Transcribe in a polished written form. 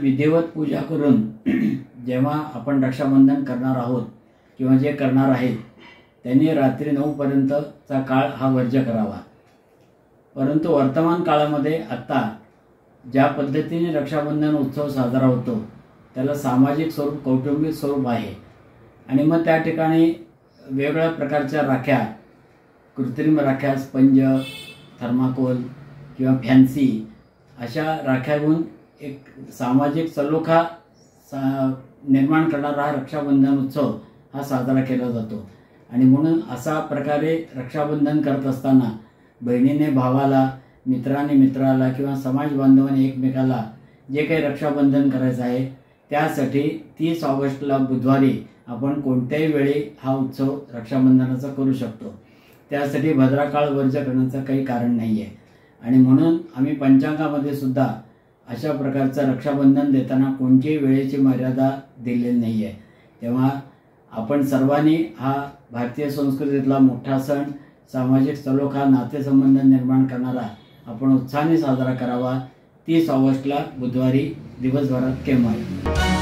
विधिवत पूजा करून जेव्हा आपण रक्षाबंधन करणार आहोत किंवा जे करणार आहेत त्यांनी रात्री 9 पर्यंतचा काळ हा वर्ज्य करावा। परंतु वर्तमान काळामध्ये आता ज्या पद्धतीने रक्षाबंधन उत्सव साजरा होतो त्याला सामाजिक स्वरूप, कौटुंबिक स्वरूप आहे आणि मग त्या ठिकाणी वेगवेगळ्या प्रकारच्या राख्या, कृत्रिम राख्या, स्पंज, थर्माकोल किंवा फॅन्सी अशा राख्या घेऊन एक सामाजिक सलोखा निर्माण करणारा हा रक्षाबंधन उत्सव हा साजरा केला जातो। आणि म्हणून अशा प्रकारे रक्षाबंधन करत असताना बहिणीने भावाला, मित्राने मित्राला किंवा समाज बांधवाने एकमेकाला जे काही रक्षाबंधन करायचं आहे त्यासाठी 30 ऑगस्टला बुधवारी आपण कोणत्याही वेळी हा उत्सव रक्षाबंधनाचा करू शकतो। त्यासाठी भद्राकाळ वर्ज्य करण्याचं काही कारण नाही आहे आणि म्हणून आम्ही पंचांगामध्ये सुद्धा अशा प्रकारचं रक्षाबंधन देताना कोणत्याही वेळेची मर्यादा दिलेली नाही आहे। तेव्हा आपण सर्वांनी हा भारतीय संस्कृतीतला मोठा सण, सामाजिक सलोखा, नातेसंबंध निर्माण करणारा आपण उत्साहाने साजरा करावा। 30 ऑगस्टला बुधवारी दिवसभरात केव्हाही।